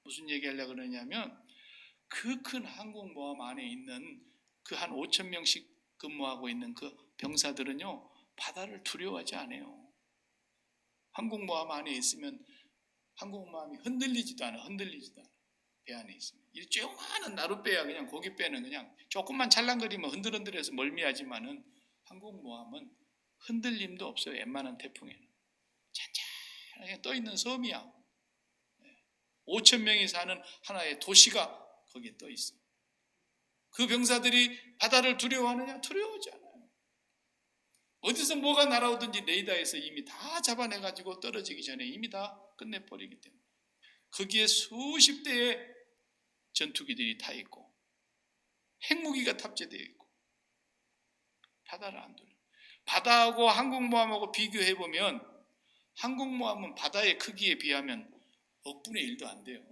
S1: 무슨 얘기하려고 그러냐면 그 큰 항공모함 안에 있는 그 한 5천 명씩 근무하고 있는 그 병사들은요, 바다를 두려워하지 않아요. 항공모함 안에 있으면 항공모함이 흔들리지도 않아. 배 안에 있으면. 이 조그마한 나룻배야, 그냥 고깃배는 그냥 조금만 찰랑거리면 흔들흔들해서 멀미하지만은 항공모함은 흔들림도 없어요. 웬만한 태풍에는 잔잔하게 떠있는 섬이야. 5천 명이 사는 하나의 도시가 거기에 떠 있어. 그 병사들이 바다를 두려워하느냐? 두려워하지 않아요. 어디서 뭐가 날아오든지 레이더에서 이미 다 잡아내가지고 떨어지기 전에 이미 다 끝내버리기 때문에 거기에 수십 대의 전투기들이 타 있고 핵무기가 탑재되어 있고 바다를 안 돌려. 바다하고 항공모함하고 비교해보면 항공모함은 바다의 크기에 비하면 억분의 1도 안 돼요.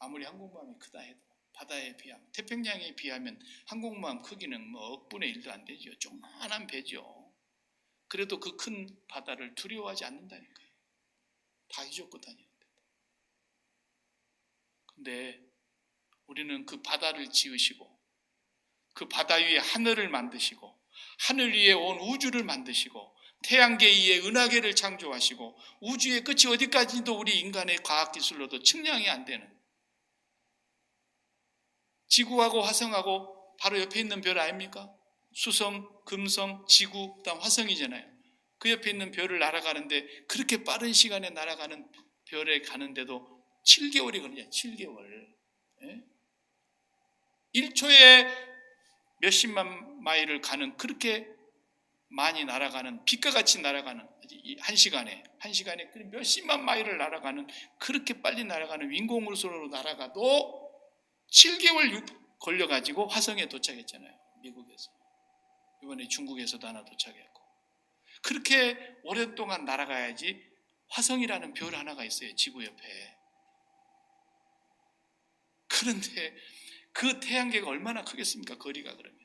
S1: 아무리 항공모함이 크다 해도 바다에 비하면, 태평양에 비하면 항공모함 크기는 뭐 억분의 1도 안 되죠. 조그만한 배죠. 그래도 그 큰 바다를 두려워하지 않는다니까요. 다 잊고 다니는데. 근데 우리는 그 바다를 지으시고 그 바다 위에 하늘을 만드시고 하늘 위에 온 우주를 만드시고 태양계 위에 은하계를 창조하시고 우주의 끝이 어디까지도 우리 인간의 과학기술로도 측량이 안 되는 지구하고 화성하고 바로 옆에 있는 별 아닙니까? 수성, 금성, 지구, 그다음 화성이잖아요. 그 옆에 있는 별을 날아가는데 그렇게 빠른 시간에 날아가는 별에 가는데도 7개월이 걸려요. 7개월. 1초에 몇십만 마일을 가는, 그렇게 많이 날아가는, 빛과 같이 날아가는, 1시간에 몇십만 마일을 날아가는, 그렇게 빨리 날아가는 윙공으로 날아가도 7개월 걸려가지고 화성에 도착했잖아요. 미국에서. 이번에 중국에서도 하나 도착했고. 그렇게 오랫동안 날아가야지 화성이라는 별 하나가 있어요. 지구 옆에. 그런데 그 태양계가 얼마나 크겠습니까? 거리가 그러면.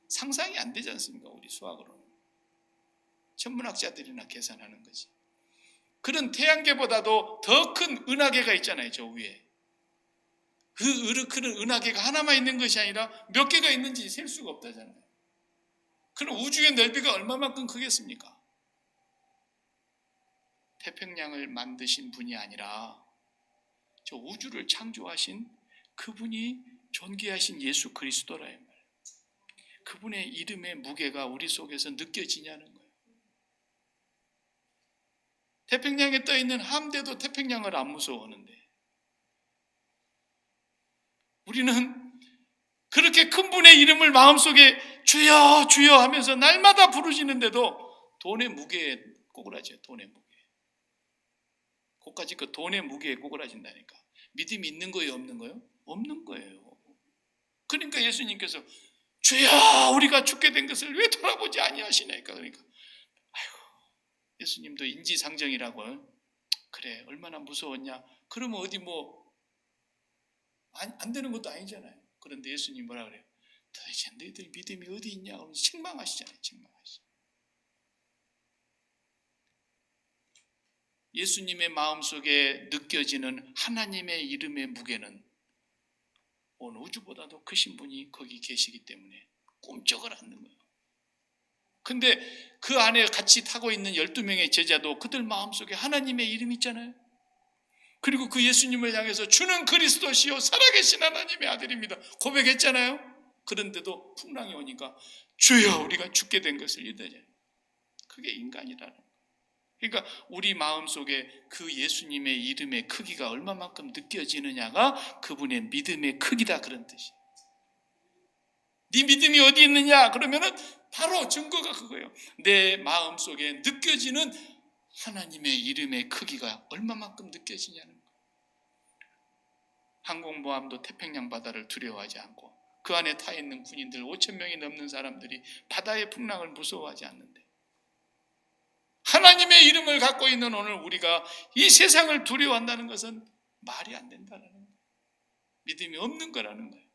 S1: 상상이 안 되지 않습니까? 우리 수학으로는. 천문학자들이나 계산하는 거지. 그런 태양계보다도 더 큰 은하계가 있잖아요. 저 위에. 그 은하계가 하나만 있는 것이 아니라 몇 개가 있는지 셀 수가 없다잖아요. 그럼 우주의 넓이가 얼마만큼 크겠습니까? 태평양을 만드신 분이 아니라 저 우주를 창조하신 그분이 존귀하신 예수 그리스도라 이 말이에요. 그분의 이름의 무게가 우리 속에서 느껴지냐는 거예요. 태평양에 떠 있는 함대도 태평양을 안 무서워하는데 우리는 그렇게 큰 분의 이름을 마음속에 주여 주여 하면서 날마다 부르시는데도 돈의 무게에 꼬꾸라져요. 돈의 무게. 그까지 그 돈의 무게에 꼬꾸라진다니까. 믿음이 있는 거예요, 없는 거예요? 없는 거예요. 그러니까 예수님께서 주여 우리가 죽게 된 것을 왜 돌아보지 아니하시나이까. 그러니까 아이고, 예수님도 인지상정이라고. 그래, 얼마나 무서웠냐. 그러면 어디 뭐 안 되는 것도 아니잖아요. 그런데 예수님 뭐라 그래요? 도대체 너희들 믿음이 어디 있냐? 책망하시잖아요. 책망하시죠. 예수님의 마음속에 느껴지는 하나님의 이름의 무게는 온 우주보다도 크신 분이 거기 계시기 때문에 꼼짝을 않는 거예요. 근데 그 안에 같이 타고 있는 12명의 제자도 그들 마음속에 하나님의 이름이 있잖아요. 그리고 그 예수님을 향해서 주는 그리스도시요 살아계신 하나님의 아들입니다 고백했잖아요. 그런데도 풍랑이 오니까 주여 우리가 죽게 된 것을 믿어야. 그게 인간이라는 거예요. 그러니까 우리 마음속에 그 예수님의 이름의 크기가 얼마만큼 느껴지느냐가 그분의 믿음의 크기다, 그런 뜻이에요. 네 믿음이 어디 있느냐 그러면은 바로 증거가 그거예요. 내 마음속에 느껴지는 하나님의 이름의 크기가 얼마만큼 느껴지냐는 거예요. 항공모함도 태평양 바다를 두려워하지 않고 그 안에 타 있는 군인들 5천 명이 넘는 사람들이 바다의 풍랑을 무서워하지 않는데, 하나님의 이름을 갖고 있는 오늘 우리가 이 세상을 두려워한다는 것은 말이 안 된다는 거예요. 믿음이 없는 거라는 거예요.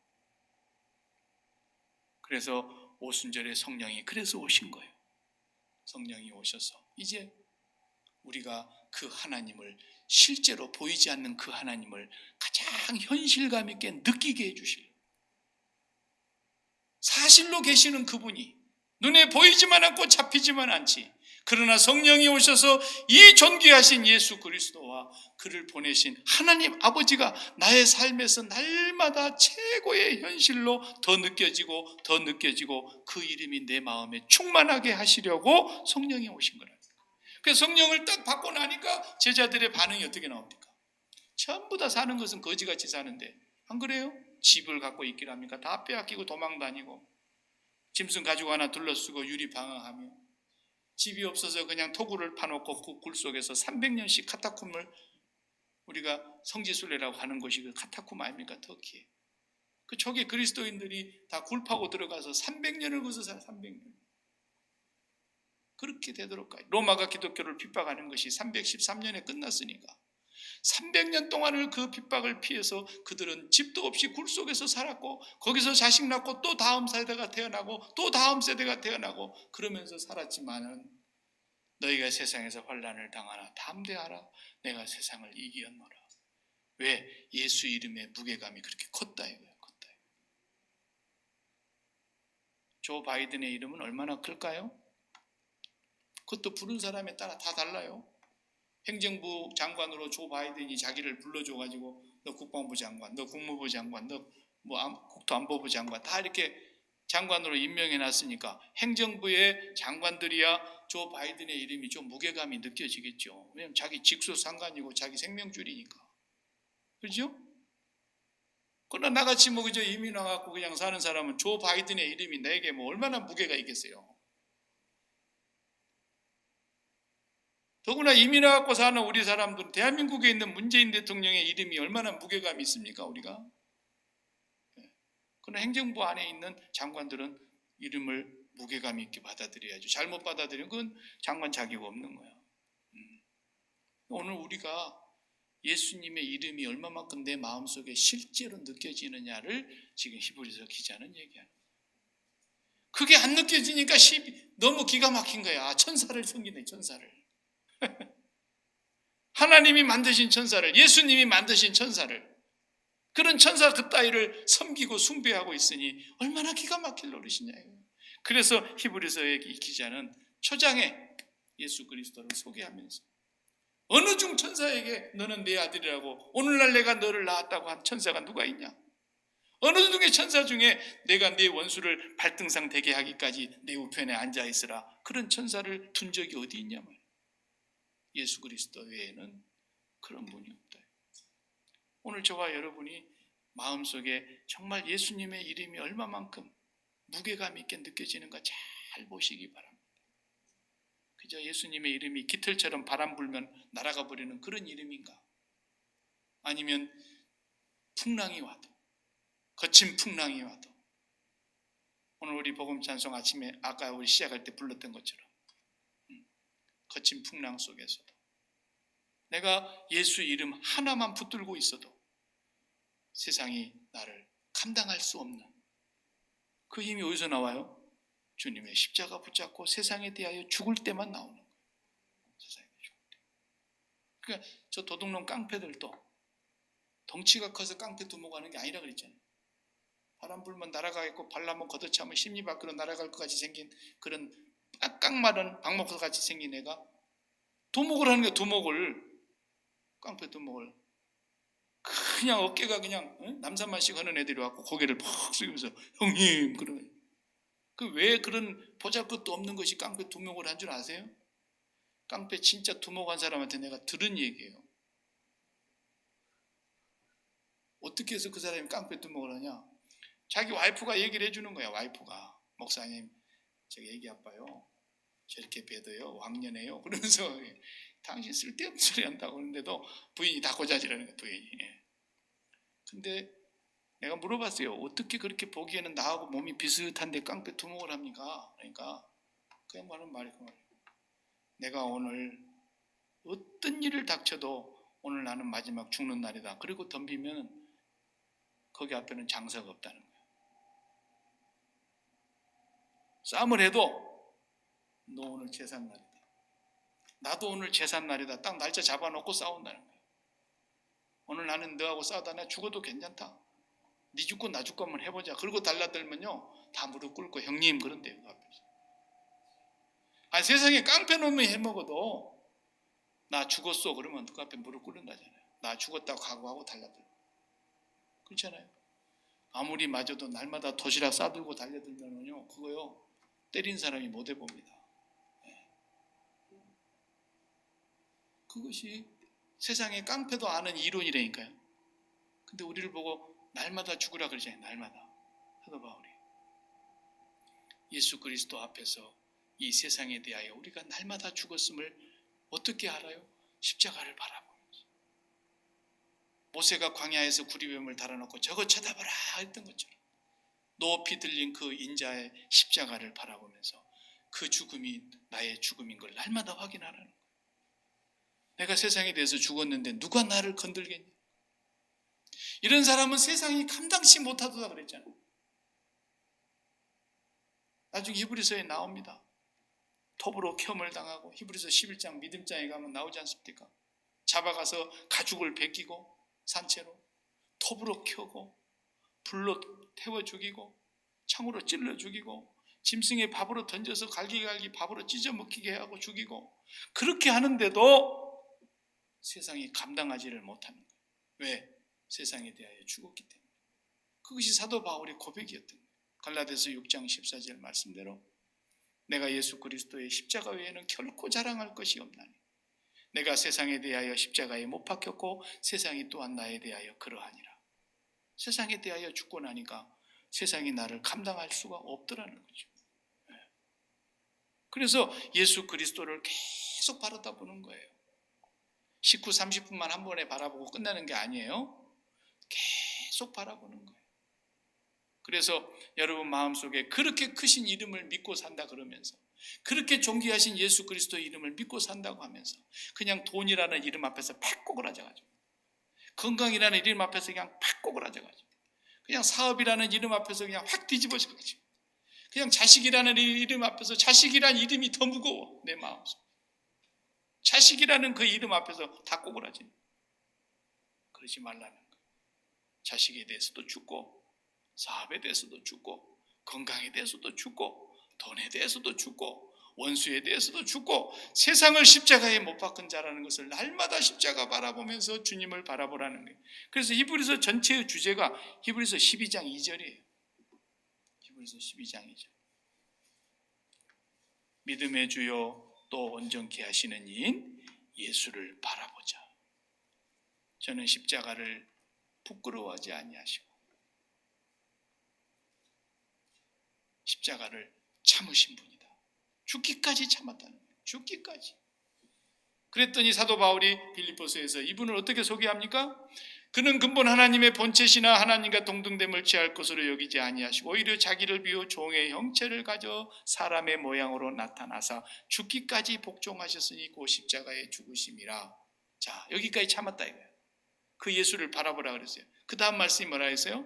S1: 그래서 오순절에 성령이 그래서 오신 거예요. 성령이 오셔서 이제 우리가 그 하나님을, 실제로 보이지 않는 그 하나님을 가장 현실감 있게 느끼게 해주실, 사실로 계시는 그분이 눈에 보이지만 않고 잡히지만 않지, 그러나 성령이 오셔서 이 존귀하신 예수 그리스도와 그를 보내신 하나님 아버지가 나의 삶에서 날마다 최고의 현실로 더 느껴지고 더 느껴지고 그 이름이 내 마음에 충만하게 하시려고 성령이 오신 거라니까. 그래서 성령을 딱 받고 나니까 제자들의 반응이 어떻게 나옵니까? 전부 다 사는 것은 거지같이 사는데, 안 그래요? 집을 갖고 있기를 합니까? 다 빼앗기고 도망 다니고 짐승 가지고 하나 둘러쓰고 유리 방어하며, 집이 없어서 그냥 토구를 파놓고 그 굴 속에서 300년씩 카타콤을, 우리가 성지순례라고 하는 것이 그 카타콤 아닙니까? 터키에. 그 초기 그리스도인들이 다 굴 파고 들어가서 300년을 거기서 살아. 300년. 그렇게 되도록까지 로마가 기독교를 핍박하는 것이 313년에 끝났으니까 300년 동안을 그 핍박을 피해서 그들은 집도 없이 굴 속에서 살았고, 거기서 자식 낳고 또 다음 세대가 태어나고 또 다음 세대가 태어나고 그러면서 살았지만은, 너희가 세상에서 환난을 당하나 담대하라, 내가 세상을 이기었노라. 왜? 예수 이름의 무게감이 그렇게 컸다 이거예요. 컸다. 조 바이든의 이름은 얼마나 클까요? 그것도 부른 사람에 따라 다 달라요. 행정부 장관으로 조 바이든이 자기를 불러줘가지고 너 국방부 장관, 너 국무부 장관, 너 국토안보부 장관 다 이렇게 장관으로 임명해놨으니까 행정부의 장관들이야 조 바이든의 이름이 좀 무게감이 느껴지겠죠. 왜냐하면 자기 직수상관이고 자기 생명줄이니까. 그렇죠? 그러나 나같이 뭐 그저 이민 와갖고 그냥 사는 사람은 조 바이든의 이름이 내게 뭐 얼마나 무게가 있겠어요. 더구나 이민 와갖고 사는 우리 사람들은 대한민국에 있는 문재인 대통령의 이름이 얼마나 무게감이 있습니까, 우리가? 그러나 행정부 안에 있는 장관들은 이름을 무게감 있게 받아들여야죠. 잘못 받아들이면 그건 장관 자격 없는 거야. 오늘 우리가 예수님의 이름이 얼마만큼 내 마음속에 실제로 느껴지느냐를 지금 히브리서 기자는 얘기하는 거예요. 그게 안 느껴지니까 너무 기가 막힌 거야. 천사를 섬기네, 천사를. 하나님이 만드신 천사를, 예수님이 만드신 천사를, 그런 천사 그따위를 섬기고 숭배하고 있으니 얼마나 기가 막힐 노릇이냐. 그래서 히브리서의 기자는 초장에 예수 그리스도를 소개하면서 어느 중 천사에게 너는 내 아들이라고 오늘날 내가 너를 낳았다고 한 천사가 누가 있냐? 어느 중에 천사 중에 내가 네 원수를 발등상 되게 하기까지 내 우편에 앉아있으라, 그런 천사를 둔 적이 어디 있냐 말이야. 예수 그리스도 외에는 그런 분이 없다. 오늘 저와 여러분이 마음속에 정말 예수님의 이름이 얼마만큼 무게감 있게 느껴지는가 잘 보시기 바랍니다. 그저 예수님의 이름이 깃털처럼 바람 불면 날아가 버리는 그런 이름인가? 아니면 풍랑이 와도, 거친 풍랑이 와도, 오늘 우리 복음 찬송 아침에 아까 우리 시작할 때 불렀던 것처럼 거친 풍랑 속에서도 내가 예수 이름 하나만 붙들고 있어도 세상이 나를 감당할 수 없는 그 힘이 어디서 나와요? 주님의 십자가 붙잡고 세상에 대하여 죽을 때만 나오는 거예요. 세상에 죽을 때. 그러니까 저 도둑놈 깡패들도 덩치가 커서 깡패 두목하는 게 아니라 그랬잖아요. 바람 불면 날아가겠고 발 한번 걷어차면 심리 밖으로 날아갈 것 같이 생긴 그런 빡깍 마른 박목서 같이 생긴 애가 두목을 하는 게, 두목을, 깡패 두목을 그냥 어깨가 그냥 남산만씩 하는 애들이 왔고 고개를 푹 숙이면서 형님 그러면 그 왜 그런 보잘것도 없는 것이 깡패 두목을 한 줄 아세요? 깡패 진짜 두목한 사람한테 내가 들은 얘기예요. 어떻게 해서 그 사람이 깡패 두목을 하냐? 자기 와이프가 얘기를 해주는 거야. 와이프가 목사님 저기 애기 아빠요 저렇게 봬도요 왕년에요 그러면서 당신 쓸데없는 소리 한다고 그러는데도 부인이 다 고자지라는 거야. 부인이. 근데 내가 물어봤어요. 어떻게 그렇게 보기에는 나하고 몸이 비슷한데 깡패 두목을 합니까? 그러니까 그 양반은 말이 그 말이에요. 내가 오늘 어떤 일을 닥쳐도 오늘 나는 마지막 죽는 날이다. 그리고 덤비면 거기 앞에는 장사가 없다는 거예요. 싸움을 해도 너 오늘 제삿날이다. 나도 오늘 제삿날이다. 딱 날짜 잡아놓고 싸운다는 거예요. 오늘 나는 너하고 싸우다 나 죽어도 괜찮다. 네 죽고 나 죽고 한번 해보자. 그리고 달라들면요 다 무릎 꿇고 형님 그런데요. 그 앞에서. 아니 세상에 깡패 놈이 해먹어도 나 죽었어 그러면 그 앞에 무릎 꿇는다잖아요. 나 죽었다고 각오하고 달라들고. 그렇잖아요. 아무리 맞아도 날마다 도시락 싸들고 달려들면요 그거요 때린 사람이 못 해봅니다. 그것이 세상에 깡패도 아는 이론이라니까요. 근데 우리를 보고 날마다 죽으라 그러잖아요. 날마다. 사도 바울이 예수 그리스도 앞에서 이 세상에 대하여 우리가 날마다 죽었음을 어떻게 알아요? 십자가를 바라보면서. 모세가 광야에서 구리뱀을 달아놓고 저거 쳐다봐라 했던 것처럼 높이 들린 그 인자의 십자가를 바라보면서 그 죽음이 나의 죽음인 걸 날마다 확인하라는 거예요. 내가 세상에 대해서 죽었는데 누가 나를 건들겠니? 이런 사람은 세상이 감당치 못하다 그랬잖아요. 나중에 히브리서에 나옵니다. 톱으로 켬을 당하고 히브리서 11장 믿음장에 가면 나오지 않습니까? 잡아가서 가죽을 벗기고 산채로 톱으로 켜고 불로 태워 죽이고 창으로 찔러 죽이고 짐승의 밥으로 던져서 갈기갈기 밥으로 찢어 먹히게 하고 죽이고 그렇게 하는데도 세상이 감당하지를 못하는 거예요. 왜? 세상에 대하여 죽었기 때문에. 그것이 사도 바울의 고백이었던 거예요. 갈라디아서 6장 14절 말씀대로 내가 예수 그리스도의 십자가 외에는 결코 자랑할 것이 없나니 내가 세상에 대하여 십자가에 못 박혔고 세상이 또한 나에 대하여 그러하니라. 세상에 대하여 죽고 나니까 세상이 나를 감당할 수가 없더라는 거죠. 그래서 예수 그리스도를 계속 바라다보는 거예요. 식후 30분만 한 번에 바라보고 끝나는 게 아니에요. 계속 바라보는 거예요. 그래서 여러분 마음속에 그렇게 크신 이름을 믿고 산다 그러면서 그렇게 존귀하신 예수 그리스도의 이름을 믿고 산다고 하면서 그냥 돈이라는 이름 앞에서 팍 꼬그라져가지고 건강이라는 이름 앞에서 그냥 팍 꼬그라져가지고 그냥 사업이라는 이름 앞에서 그냥 확 뒤집어져가지고 그냥 자식이라는 이름 앞에서 자식이라는 이름이 더 무거워 내 마음속 자식이라는 그 이름 앞에서 다 꼬그라지는 그러지 말라는 거예요. 자식에 대해서도 죽고 사업에 대해서도 죽고 건강에 대해서도 죽고 돈에 대해서도 죽고 원수에 대해서도 죽고 세상을 십자가에 못 박은 자라는 것을 날마다 십자가 바라보면서 주님을 바라보라는 거예요. 그래서 히브리서 전체의 주제가 히브리서 12장 2절이에요. 히브리서 12장 2절. 믿음의 주요 또 온전케 하시는 이인 예수를 바라보자. 저는 십자가를 부끄러워하지 아니하시고 십자가를 참으신 분이다. 죽기까지 참았다는 거예요. 죽기까지. 그랬더니 사도 바울이 빌립보서에서 이분을 어떻게 소개합니까? 그는 근본 하나님의 본체시나 하나님과 동등됨을 취할 것으로 여기지 아니하시고 오히려 자기를 비워 종의 형체를 가져 사람의 모양으로 나타나사 죽기까지 복종하셨으니 그 십자가의 죽으심이라. 자, 여기까지 참았다 이거예요. 그 예수를 바라보라 그랬어요. 그 다음 말씀이 뭐라 했어요?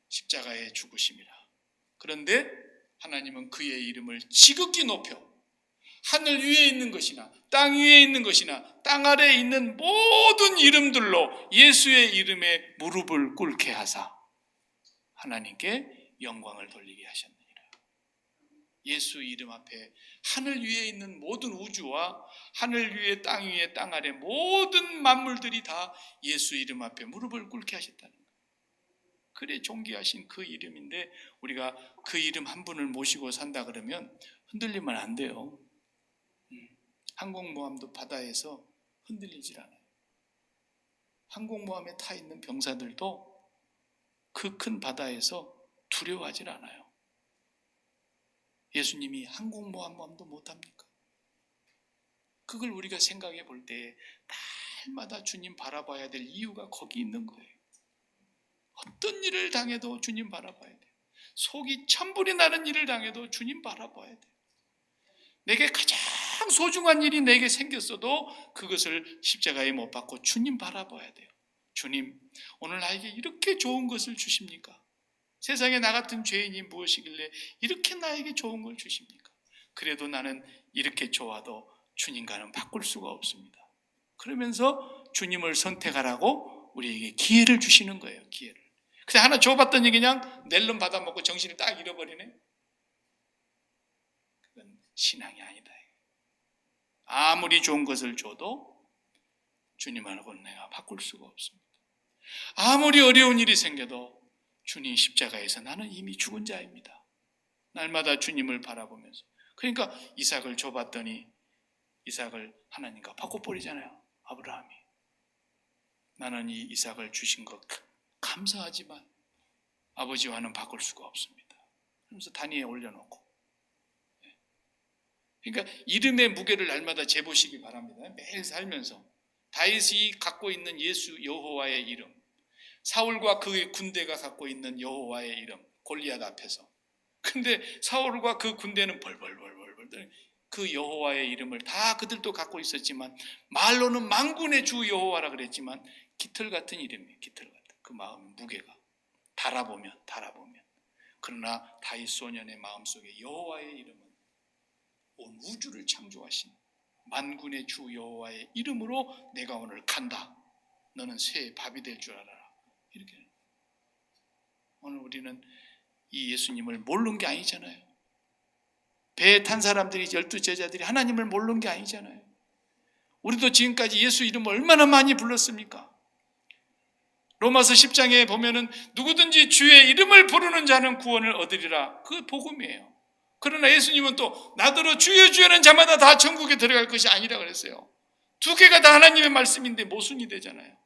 S1: 십자가의 죽으심이라. 그런데 하나님은 그의 이름을 지극히 높여 하늘 위에 있는 것이나 땅 위에 있는 것이나 땅 아래에 있는 모든 이름들로 예수의 이름에 무릎을 꿇게 하사 하나님께 영광을 돌리게 하셨느니라. 예수 이름 앞에 하늘 위에 있는 모든 우주와 하늘 위에 땅 위에 땅 아래 모든 만물들이 다 예수 이름 앞에 무릎을 꿇게 하셨다는 거예요. 그래 존귀하신 그 이름인데 우리가 그 이름 한 분을 모시고 산다 그러면 흔들리면 안 돼요. 항공모함도 바다에서 흔들리질 않아요. 항공모함에 타 있는 병사들도 그 큰 바다에서 두려워하질 않아요. 예수님이 항공모함도 못합니까? 그걸 우리가 생각해 볼 때 날마다 주님 바라봐야 될 이유가 거기 있는 거예요. 어떤 일을 당해도 주님 바라봐야 돼요. 속이 천불이 나는 일을 당해도 주님 바라봐야 돼요. 내게 가장 소중한 일이 내게 생겼어도 그것을 십자가에 못 박고 주님 바라봐야 돼요. 주님, 오늘 나에게 이렇게 좋은 것을 주십니까? 세상에 나 같은 죄인이 무엇이길래 이렇게 나에게 좋은 걸 주십니까? 그래도 나는 이렇게 좋아도 주님과는 바꿀 수가 없습니다. 그러면서 주님을 선택하라고 우리에게 기회를 주시는 거예요. 기회를. 근데 하나 줘봤더니 그냥 낼름 받아먹고 정신을 딱 잃어버리네. 그건 신앙이 아니다. 아무리 좋은 것을 줘도 주님하고는 내가 바꿀 수가 없습니다. 아무리 어려운 일이 생겨도 주님 십자가에서 나는 이미 죽은 자입니다. 날마다 주님을 바라보면서. 그러니까 이삭을 줘봤더니 이삭을 하나님과 바꿔버리잖아요. 아브라함이. 나는 이 이삭을 주신 것 감사하지만 아버지와는 바꿀 수가 없습니다. 그러면서 단위에 올려놓고. 그러니까 이름의 무게를 날마다 재보시기 바랍니다. 매일 살면서. 다윗이 갖고 있는 예수 여호와의 이름, 사울과 그의 군대가 갖고 있는 여호와의 이름, 골리앗 앞에서. 근데 사울과 그 군대는 벌벌벌벌 그 여호와의 이름을 다 그들도 갖고 있었지만 말로는 만군의 주 여호와라 그랬지만 깃털 같은 이름이에요. 깃털 같은 그 마음 무게가 달아보면 그러나 다윗 소년의 마음속에 여호와의 이름은 온 우주를 창조하신 만군의 주 여호와의 이름으로 내가 오늘 간다. 너는 새의 밥이 될 줄 알아라. 이렇게. 오늘 우리는 이 예수님을 모르는 게 아니잖아요. 배에 탄 사람들이 12제자들이 하나님을 모르는 게 아니잖아요. 우리도 지금까지 예수 이름을 얼마나 많이 불렀습니까? 로마서 10장에 보면은 누구든지 주의 이름을 부르는 자는 구원을 얻으리라. 그 복음이에요. 그러나 예수님은 또 나더러 주여 주여는 자마다 다 천국에 들어갈 것이 아니라 그랬어요. 두 개가 다 하나님의 말씀인데 모순이 되잖아요.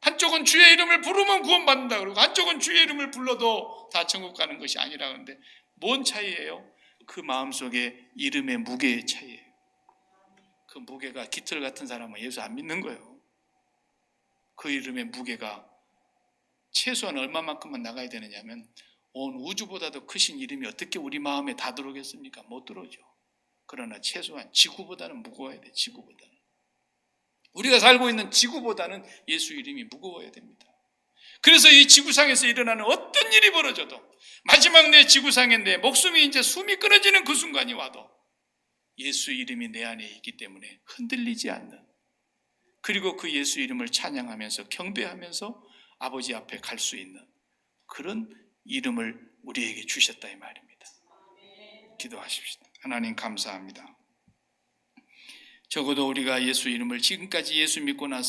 S1: 한쪽은 주의 이름을 부르면 구원받는다 그러고 한쪽은 주의 이름을 불러도 다 천국 가는 것이 아니라 그러는데 뭔 차이예요? 그 마음속에 이름의 무게의 차이예요. 그 무게가 깃털 같은 사람은 예수 안 믿는 거예요. 그 이름의 무게가 최소한 얼마만큼만 나가야 되느냐면 온 우주보다도 크신 이름이 어떻게 우리 마음에 다 들어오겠습니까? 못 들어오죠. 그러나 최소한 지구보다는 무거워야 돼. 지구보다는. 우리가 살고 있는 지구보다는 예수 이름이 무거워야 됩니다. 그래서 이 지구상에서 일어나는 어떤 일이 벌어져도 마지막 내 지구상에 내 목숨이 이제 숨이 끊어지는 그 순간이 와도 예수 이름이 내 안에 있기 때문에 흔들리지 않는, 그리고 그 예수 이름을 찬양하면서 경배하면서 아버지 앞에 갈 수 있는 그런 이름을 우리에게 주셨다 이 말입니다. 기도하십시다. 하나님 감사합니다. 적어도 우리가 예수 이름을 지금까지 예수 믿고 나서